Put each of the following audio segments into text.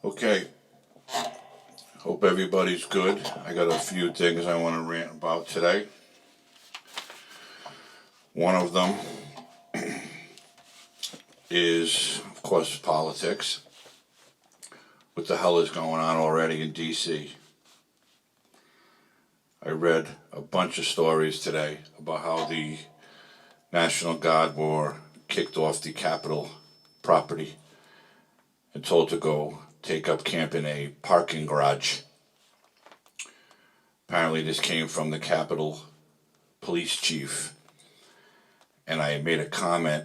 Okay, hope everybody's good. I got a few things I want to rant about today. One of them is, of course, politics. What the hell is going on already in D.C.? I read a bunch of stories today about how the National Guard were kicked off the Capitol property and told to go take up camp in a parking garage. Apparently this came from the Capitol police chief, and I made a comment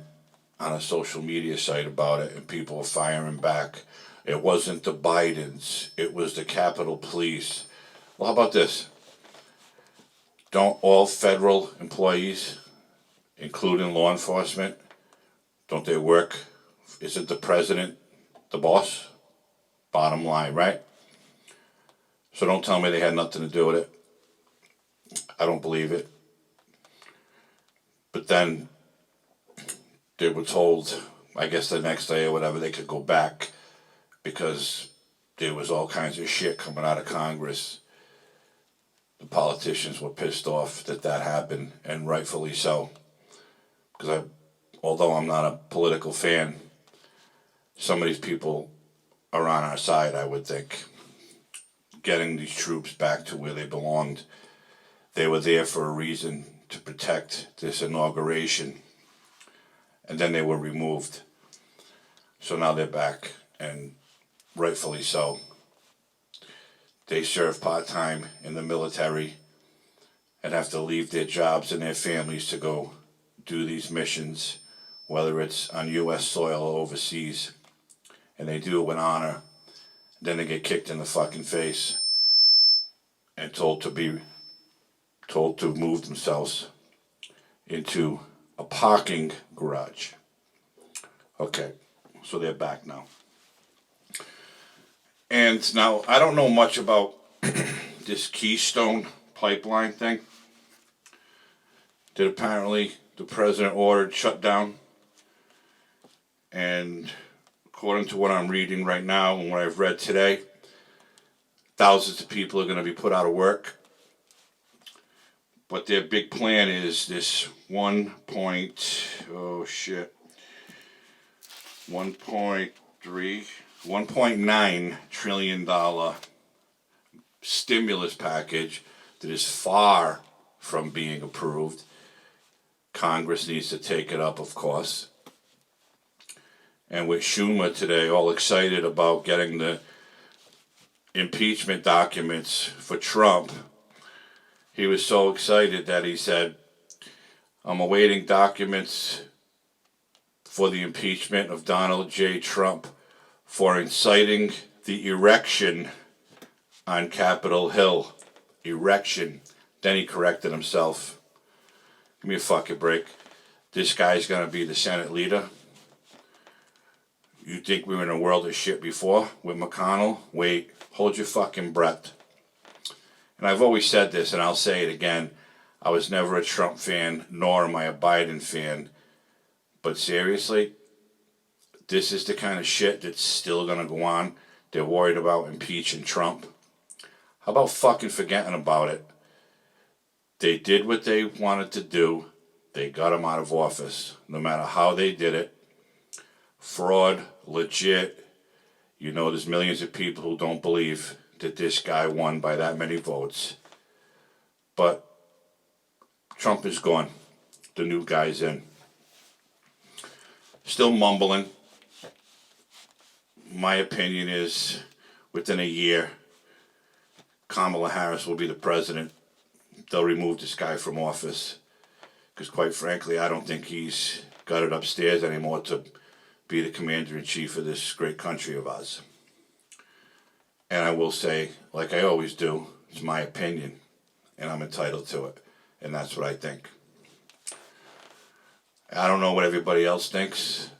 on a social media site about it, and people were firing back. It wasn't the Bidens, it was the Capitol Police. Well, how about this? Don't all federal employees, including law enforcement, don't they work? Isn't the president the boss? Bottom line, right? So don't tell me they had nothing to do with it. I don't believe it. But then they were told, I guess the next day or whatever, they could go back because there was all kinds of shit coming out of Congress. The politicians were pissed off that happened, and rightfully so. Because although I'm not a political fan, some of these people are on our side, I would think. Getting these troops back to where they belonged. They were there for a reason, to protect this inauguration. And then they were removed. So now they're back, and rightfully so. They serve part-time in the military and have to leave their jobs and their families to go do these missions, whether it's on U.S. soil or overseas. And they do it with honor. Then they get kicked in the fucking face and told to move themselves into a parking garage. Okay, so they're back now. And now, I don't know much about this Keystone pipeline thing that apparently the president ordered shut down. And according to what I'm reading right now and what I've read today, thousands of people are going to be put out of work. But their big plan is this 1.9 trillion dollar stimulus package that is far from being approved. Congress needs to take it up, of course. And with Schumer today all excited about getting the impeachment documents for Trump, he was so excited that he said, I'm awaiting documents for the impeachment of Donald J. Trump for inciting the erection on Capitol Hill. Erection. Then he corrected himself. Give me a fucking break. This guy's going to be the Senate leader. You think we were in a world of shit before with McConnell? Wait, hold your fucking breath. And I've always said this, and I'll say it again. I was never a Trump fan, nor am I a Biden fan. But seriously, this is the kind of shit that's still going to go on. They're worried about impeaching Trump. How about fucking forgetting about it? They did what they wanted to do. They got him out of office. No matter how they did it. Fraud, legit. You know there's millions of people who don't believe that this guy won by that many votes. But Trump is gone. The new guy's in. Still mumbling. My opinion is within a year, Kamala Harris will be the president. They'll remove this guy from office. Because quite frankly, I don't think he's got it upstairs anymore to be the commander-in-chief of this great country of ours. And I will say, like I always do, it's my opinion, and I'm entitled to it. And that's what I think. I don't know what everybody else thinks.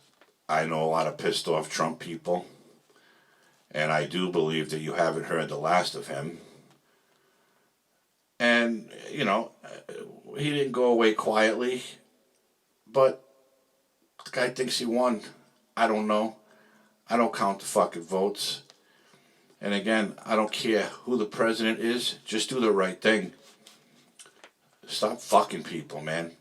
I know a lot of pissed off Trump people. And I do believe that you haven't heard the last of him. And, you know, he didn't go away quietly. But Guy thinks he won. I don't know. I don't count the fucking votes. And again, I don't care who the president is. Just do the right thing. Stop fucking people, man.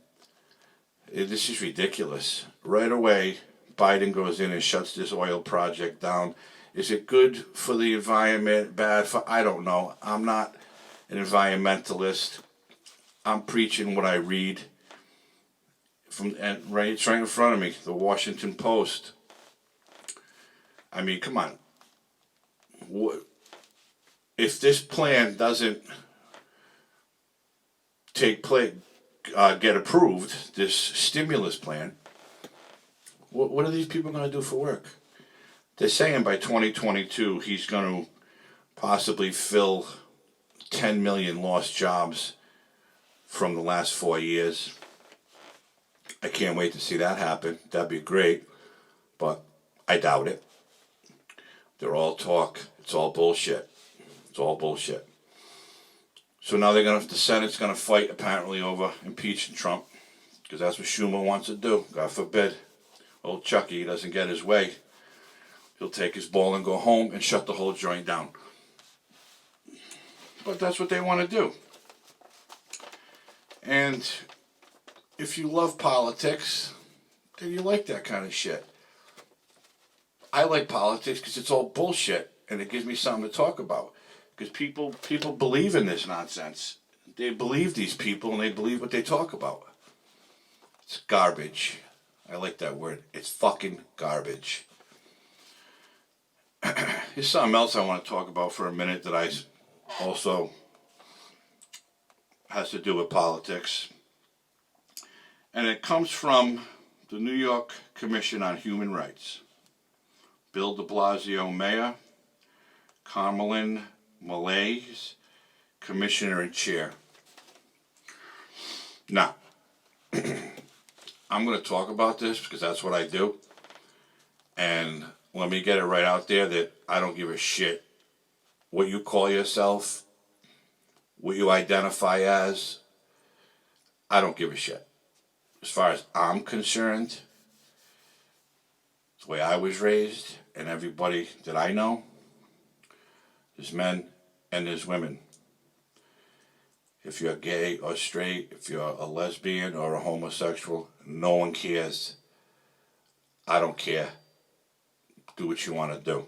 This is ridiculous. Right away, Biden goes in and shuts this oil project down. Is it good for the environment? Bad for... I don't know. I'm not an environmentalist. I'm preaching what I read. It's right in front of me, the Washington Post. I mean, come on. If this plan doesn't get approved, this stimulus plan, what are these people going to do for work? They're saying by 2022 he's going to possibly fill 10 million lost jobs from the last 4 years. I can't wait to see that happen. That'd be great, but I doubt it. They're all talk. It's all bullshit. It's all bullshit. So now the Senate's going to fight apparently over impeaching Trump, because that's what Schumer wants to do. God forbid old Chucky doesn't get his way. He'll take his ball and go home and shut the whole joint down. But that's what they want to do. And if you love politics, then you like that kind of shit. I like politics because it's all bullshit, and it gives me something to talk about. Because people believe in this nonsense. They believe these people, and they believe what they talk about. It's garbage. I like that word. It's fucking garbage. Here's something else I want to talk about for a minute that I also has to do with politics. And it comes from the New York Commission on Human Rights. Bill de Blasio, Mayor. Carmelyn Malaise, Commissioner and Chair. Now, I'm going to talk about this because that's what I do. And let me get it right out there that I don't give a shit what you call yourself, what you identify as. I don't give a shit. As far as I'm concerned, the way I was raised and everybody that I know, there's men and there's women. If you're gay or straight, if you're a lesbian or a homosexual, no one cares. I don't care. Do what you want to do.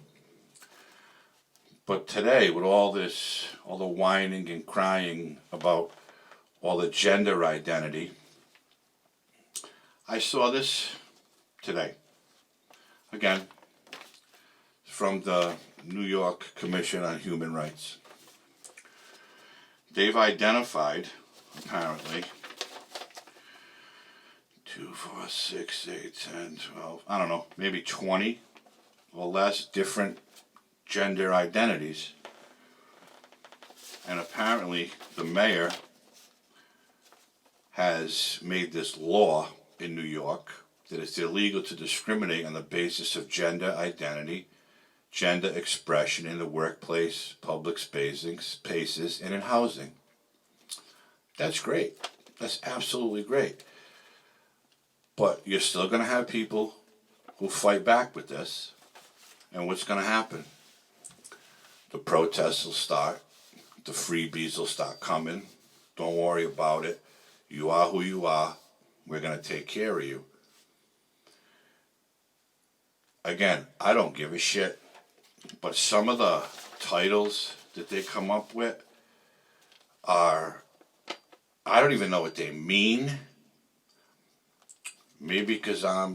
But today, with all the whining and crying about all the gender identity, I saw this today. Again, from the New York Commission on Human Rights. They've identified, apparently, 2, 4, 6, 8, 10, 12, I don't know, maybe 20 or less different gender identities. And apparently the mayor has made this law in New York that it's illegal to discriminate on the basis of gender identity, gender expression in the workplace, public spaces, and in housing. That's great. That's absolutely great. But you're still going to have people who fight back with this. And what's going to happen? The protests will start. The freebies will start coming. Don't worry about it. You are who you are. We're going to take care of you. Again, I don't give a shit. But some of the titles that they come up with are, I don't even know what they mean. Maybe because I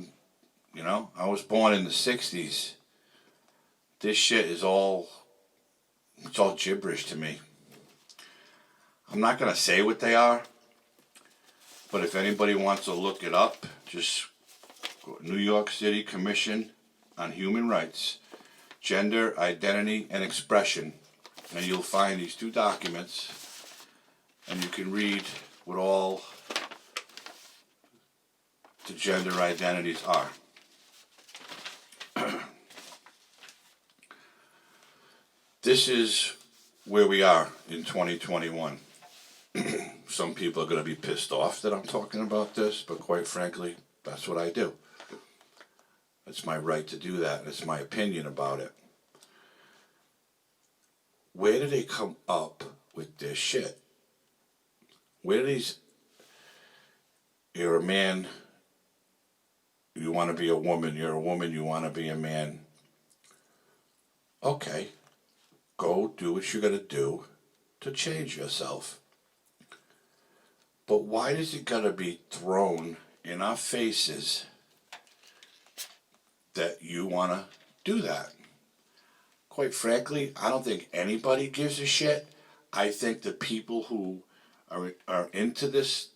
was born in the 60s. This shit is all gibberish to me. I'm not going to say what they are, but if anybody wants to look it up, just go to New York City Commission on Human Rights, Gender, Identity, and Expression, and you'll find these two documents, and you can read what all the gender identities are. This is where we are in 2021. Some people are going to be pissed off that I'm talking about this, but quite frankly, that's what I do. It's my right to do that. It's my opinion about it. Where do they come up with this shit? Where do these... You're a man, you want to be a woman. You're a woman, you want to be a man. Okay, go do what you got to do to change yourself. But why does it got to be thrown in our faces that you want to do that? Quite frankly, I don't think anybody gives a shit. I think the people who are into this,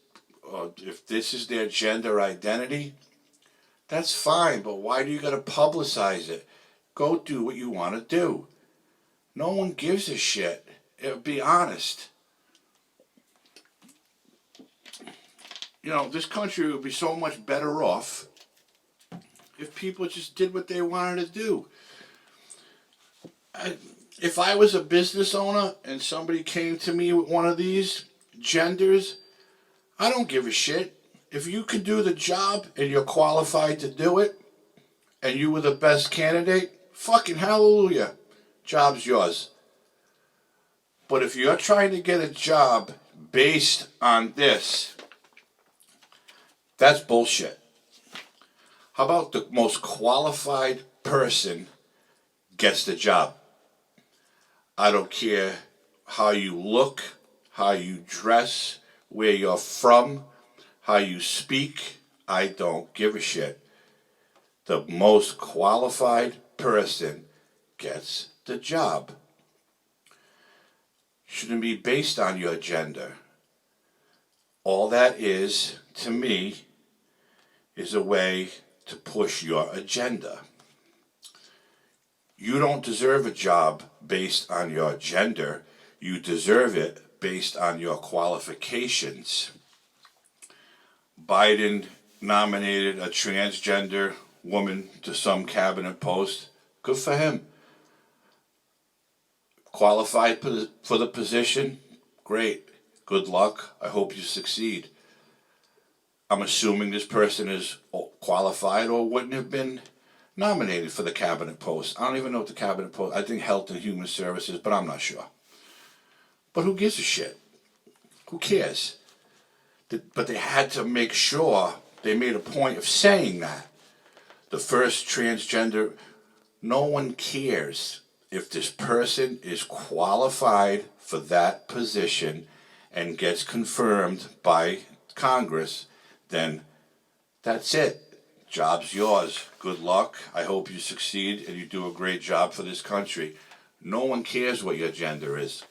if this is their gender identity, that's fine, but why do you got to publicize it? Go do what you want to do. No one gives a shit. Be honest. You know, this country would be so much better off if people just did what they wanted to do. If I was a business owner and somebody came to me with one of these genders, I don't give a shit. If you can do the job and you're qualified to do it and you were the best candidate, fucking hallelujah. Job's yours. But if you're trying to get a job based on this, that's bullshit. How about the most qualified person gets the job? I don't care how you look, how you dress, where you're from, how you speak. I don't give a shit. The most qualified person gets the job. Shouldn't be based on your gender. All that is, to me, is a way to push your agenda. You don't deserve a job based on your gender. You deserve it based on your qualifications. Biden nominated a transgender woman to some cabinet post. Good for him. Qualified for the position? Great. Good luck. I hope you succeed. I'm assuming this person is qualified or wouldn't have been nominated for the cabinet post. I don't even know what the cabinet post... I think Health and Human Services, but I'm not sure. But who gives a shit? Who cares? But they had to make sure they made a point of saying that. The first transgender... No one cares if this person is qualified for that position and gets confirmed by Congress, then that's it. Job's yours. Good luck. I hope you succeed and you do a great job for this country. No one cares what your gender is.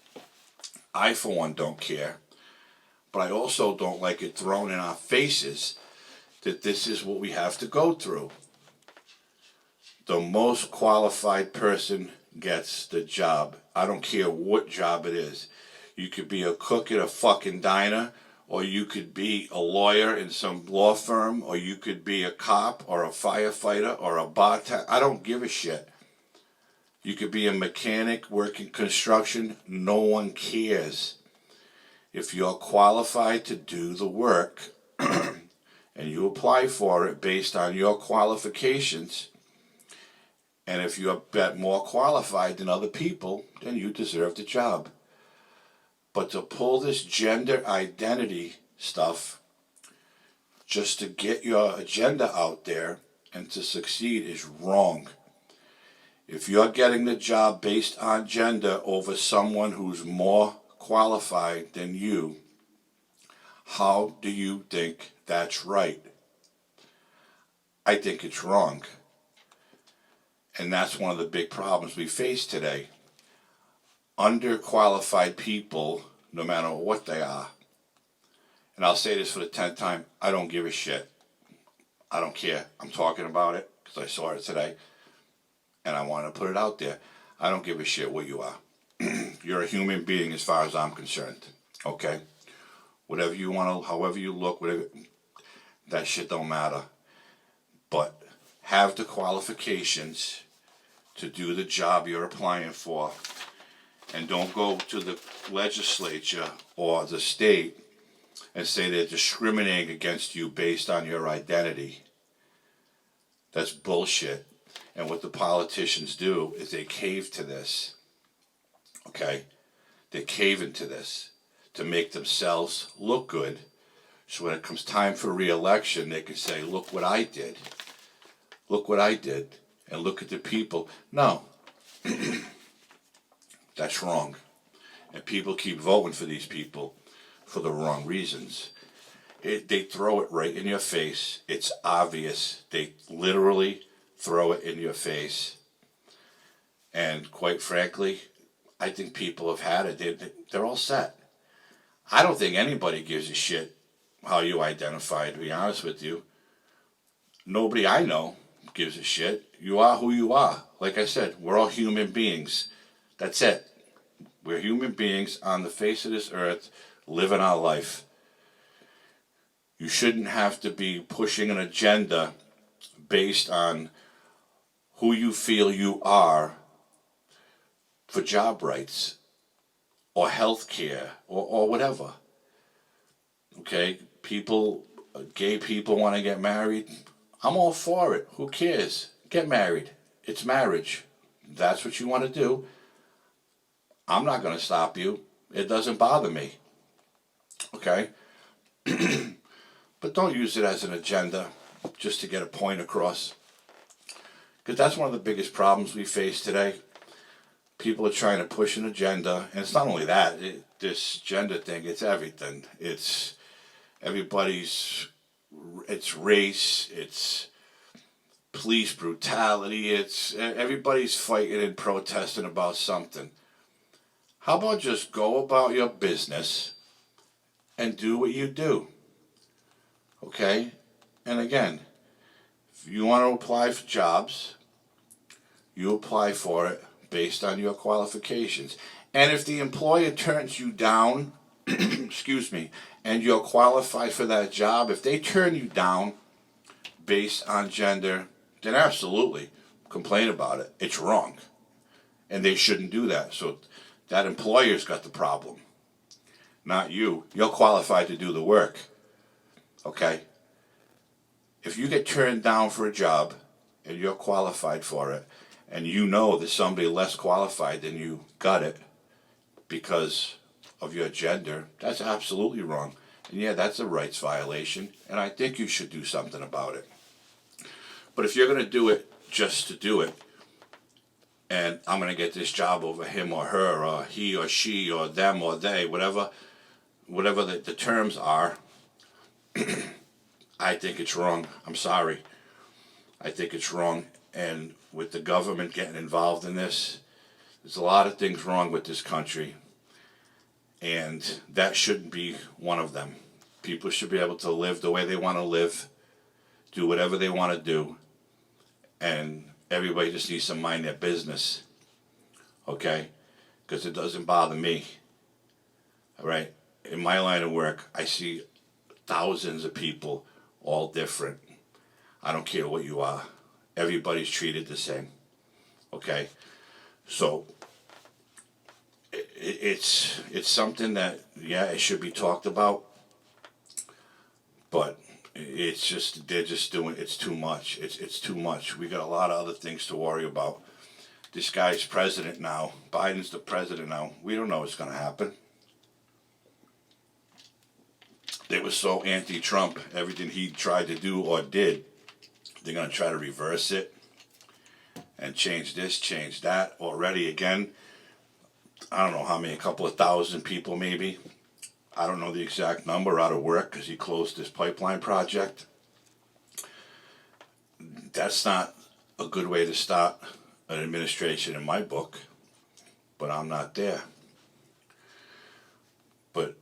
I, for one, don't care. But I also don't like it thrown in our faces that this is what we have to go through. The most qualified person gets the job. I don't care what job it is. You could be a cook at a fucking diner, or you could be a lawyer in some law firm, or you could be a cop or a firefighter or a bartender. I don't give a shit. You could be a mechanic working construction. No one cares. If you're qualified to do the work and you apply for it based on your qualifications, and if you're more qualified than other people, then you deserve the job. But to pull this gender identity stuff just to get your agenda out there and to succeed is wrong. If you're getting the job based on gender over someone who's more qualified than you, how do you think that's right? I think it's wrong. And that's one of the big problems we face today. Underqualified people, no matter what they are, and I'll say this for the 10th time, I don't give a shit. I don't care. I'm talking about it because I saw it today, and I want to put it out there. I don't give a shit what you are. You're a human being as far as I'm concerned, okay? Whatever you want to, however you look, whatever, that shit don't matter. But have the qualifications to do the job you're applying for. And don't go to the legislature or the state and say they're discriminating against you based on your identity. That's bullshit. And what the politicians do is they cave to this. Okay? They cave into this to make themselves look good. So when it comes time for re-election, they can say, look what I did. Look what I did. And look at the people. No. That's wrong. And people keep voting for these people for the wrong reasons. They throw it right in your face. It's obvious. They literally throw it in your face. And quite frankly, I think people have had it. They're all set. I don't think anybody gives a shit how you identify, to be honest with you. Nobody I know gives a shit. You are who you are. Like I said, we're all human beings. That's it. We're human beings on the face of this earth living our life. You shouldn't have to be pushing an agenda based on who you feel you are for job rights or health care or whatever. Okay? Gay people want to get married. I'm all for it. Who cares? Get married. It's marriage. That's what you want to do. I'm not going to stop you. It doesn't bother me. Okay? But don't use it as an agenda just to get a point across. Because that's one of the biggest problems we face today. People are trying to push an agenda. And it's not only that. This gender thing, it's everything. It's everybody's... It's race. It's police brutality. It's everybody's fighting and protesting about something. How about just go about your business and do what you do? Okay? And again, if you want to apply for jobs, you apply for it based on your qualifications. And if the employer turns you down, excuse me, and you're qualified for that job, if they turn you down based on gender, then absolutely complain about it. It's wrong. And they shouldn't do that. So that employer's got the problem, not you. You're qualified to do the work. Okay? If you get turned down for a job and you're qualified for it, and you know that somebody less qualified than you got it because of your gender, that's absolutely wrong. And yeah, that's a rights violation, and I think you should do something about it. But if you're going to do it just to do it, and I'm going to get this job over him or her, or he or she, or them or they, whatever the terms are, I think it's wrong. I'm sorry. I think it's wrong. And with the government getting involved in this, there's a lot of things wrong with this country. And that shouldn't be one of them. People should be able to live the way they want to live, do whatever they want to do, and everybody just needs to mind their business. Okay? Because it doesn't bother me. All right? In my line of work, I see thousands of people, all different. I don't care what you are. Everybody's treated the same. Okay? So it's something that, yeah, it should be talked about, but it's just, they're just doing, it's too much. It's too much. We got a lot of other things to worry about. This guy's president now. Biden's the president now. We don't know what's going to happen. They were so anti-Trump, everything he tried to do or did, they're going to try to reverse it and change this, change that. Already again, I don't know how many, a couple of thousand people maybe. I don't know the exact number out of work because he closed this pipeline project. That's not a good way to start an administration in my book, but I'm not there. But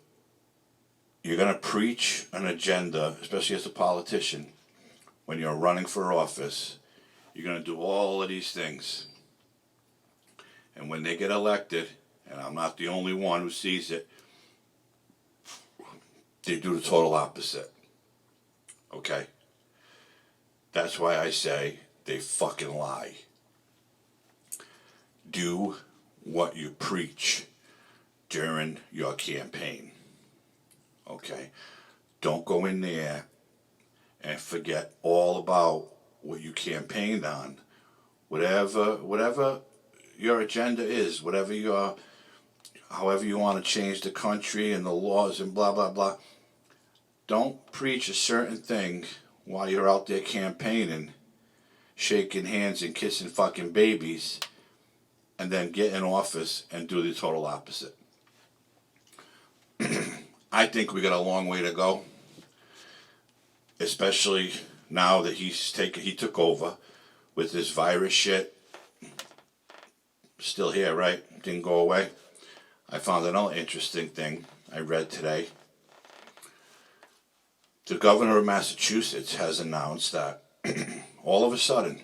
you're going to preach an agenda, especially as a politician, when you're running for office. You're going to do all of these things. And when they get elected, and I'm not the only one who sees it, they do the total opposite. Okay? That's why I say they fucking lie. Do what you preach during your campaign. Okay? Don't go in there and forget all about what you campaigned on, whatever your agenda is, however you want to change the country and the laws and blah blah blah. Don't preach a certain thing while you're out there campaigning, shaking hands and kissing fucking babies, and then get in office and do the total opposite. I think we got a long way to go, especially now that he took over with this virus shit. Still here, right? Didn't go away. I found another interesting thing I read today. The governor of Massachusetts has announced that all of a sudden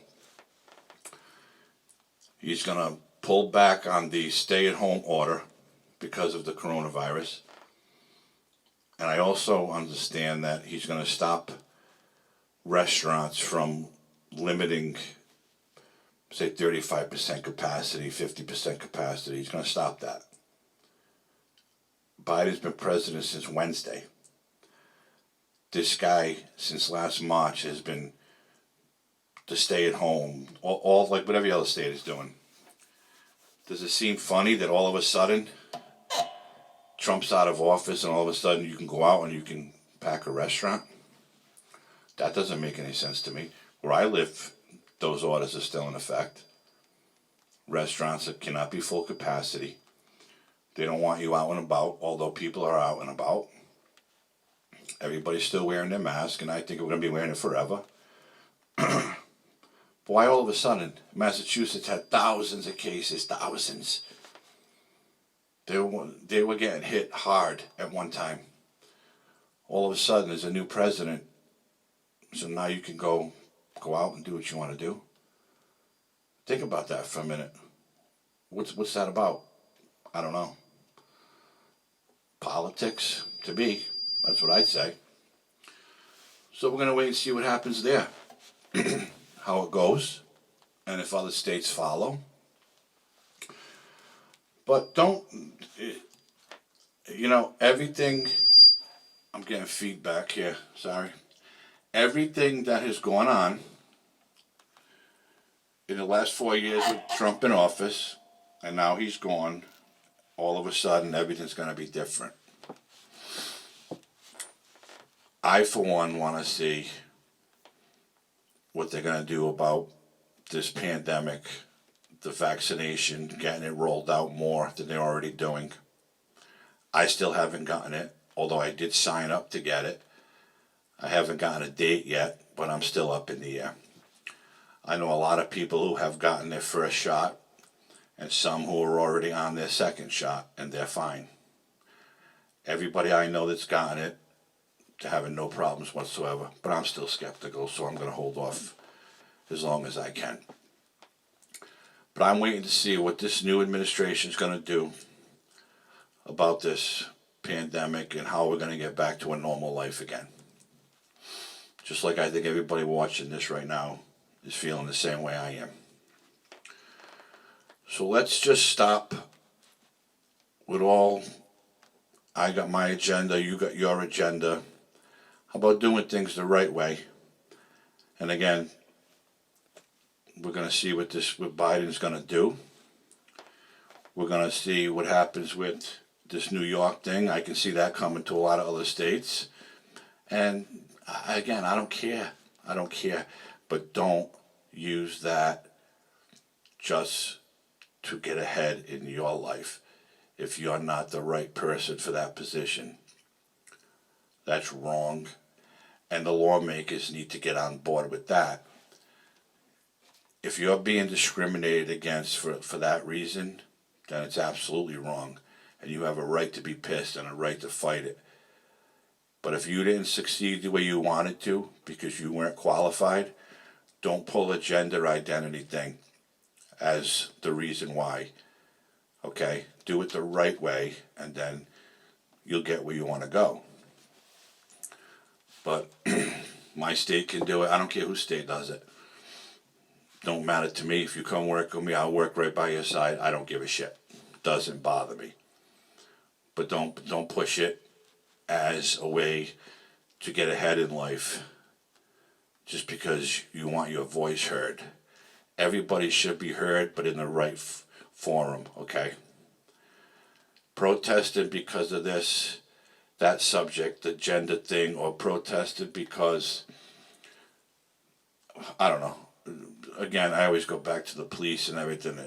he's going to pull back on the stay-at-home order because of the coronavirus. And I also understand that he's going to stop restaurants from limiting, say, 35% capacity, 50% capacity. He's going to stop that. Biden's been president since Wednesday. This guy, since last March, has been the stay-at-home, all like whatever the other state is doing. Does it seem funny that all of a sudden Trump's out of office and all of a sudden you can go out and you can pack a restaurant? That doesn't make any sense to me. Where I live, those orders are still in effect. Restaurants that cannot be full capacity. They don't want you out and about, although people are out and about. Everybody's still wearing their mask, and I think we're going to be wearing it forever. Why all of a sudden Massachusetts had thousands of cases, thousands. They were getting hit hard at one time. All of a sudden there's a new president, so now you can go out and do what you want to do. Think about that for a minute. What's that about? I don't know. Politics, to me. That's what I'd say. So we're going to wait and see what happens there. How it goes. And if other states follow. But don't, everything, I'm getting feedback here, sorry. Everything that has gone on in the last 4 years with Trump in office, and now he's gone, all of a sudden everything's going to be different. I, for one, want to see what they're going to do about this pandemic, the vaccination, getting it rolled out more than they're already doing. I still haven't gotten it, although I did sign up to get it. I haven't gotten a date yet, but I'm still up in the air. I know a lot of people who have gotten their first shot and some who are already on their second shot, and they're fine. Everybody I know that's gotten it, they're having no problems whatsoever, but I'm still skeptical, so I'm going to hold off as long as I can. But I'm waiting to see what this new administration is going to do about this pandemic and how we're going to get back to a normal life again. Just like I think everybody watching this right now is feeling the same way I am. So let's just stop with all, I got my agenda, you got your agenda. How about doing things the right way? And again, we're going to see what Biden's going to do. We're going to see what happens with this New York thing. I can see that coming to a lot of other states. And again, I don't care. But don't use that just to get ahead in your life if you're not the right person for that position. That's wrong. And the lawmakers need to get on board with that. If you're being discriminated against for that reason, then it's absolutely wrong. And you have a right to be pissed and a right to fight it. But if you didn't succeed the way you wanted to because you weren't qualified, don't pull a gender identity thing as the reason why. Okay? Do it the right way, and then you'll get where you want to go. But my state can do it. I don't care whose state does it. Don't matter to me. If you come work with me, I'll work right by your side. I don't give a shit. Doesn't bother me. But don't push it as a way to get ahead in life. just because you want your voice heard. Everybody should be heard, but in the right forum, okay? Protested because of this, that subject, the gender thing, or protested because, I don't know. Again, I always go back to the police and everything.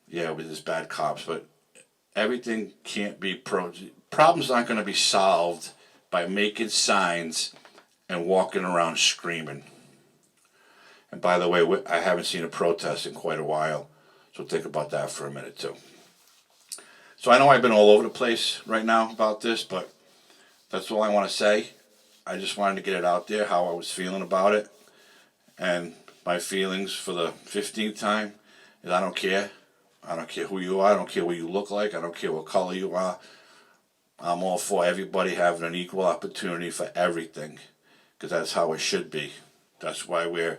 Yeah, with these bad cops, but everything can't be problems aren't going to be solved by making signs and walking around screaming. And by the way, I haven't seen a protest in quite a while, so think about that for a minute too. So I know I've been all over the place right now about this, but that's all I want to say. I just wanted to get it out there, how I was feeling about it. And my feelings for the 15th time is I don't care. I don't care who you are. I don't care what you look like. I don't care what color you are. I'm all for everybody having an equal opportunity for everything, because that's how it should be. That's why we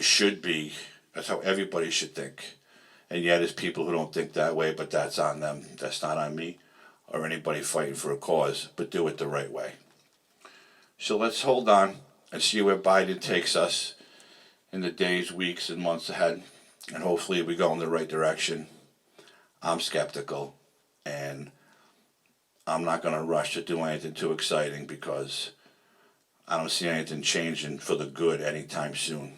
should be. That's how everybody should think. And yet there's people who don't think that way, but that's on them. That's not on me or anybody fighting for a cause, but do it the right way. So let's hold on and see where Biden takes us in the days, weeks, and months ahead. And hopefully we go in the right direction. I'm skeptical, and I'm not going to rush to do anything too exciting because I don't see anything changing for the good anytime soon.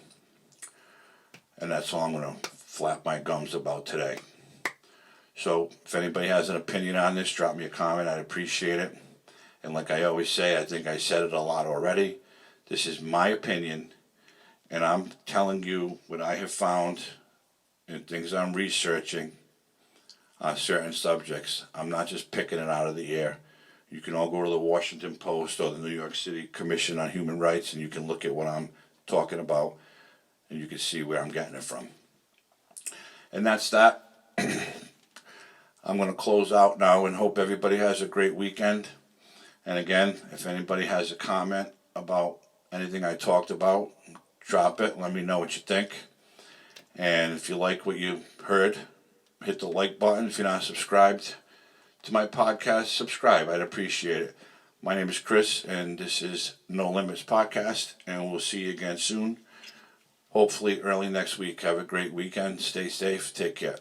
And that's all I'm going to flap my gums about today. So if anybody has an opinion on this, drop me a comment. I'd appreciate it. And like I always say, I think I said it a lot already. This is my opinion, and I'm telling you what I have found and things I'm researching on certain subjects. I'm not just picking it out of the air. You can all go to the Washington Post or the New York City Commission on Human Rights, and you can look at what I'm talking about, and you can see where I'm getting it from. And that's that. I'm going to close out now and hope everybody has a great weekend. And again, if anybody has a comment about anything I talked about, drop it. Let me know what you think. And if you like what you heard, hit the like button. If you're not subscribed to my podcast, subscribe. I'd appreciate it. My name is Chris, and this is No Limits Podcast, and we'll see you again soon. Hopefully early next week. Have a great weekend. Stay safe. Take care.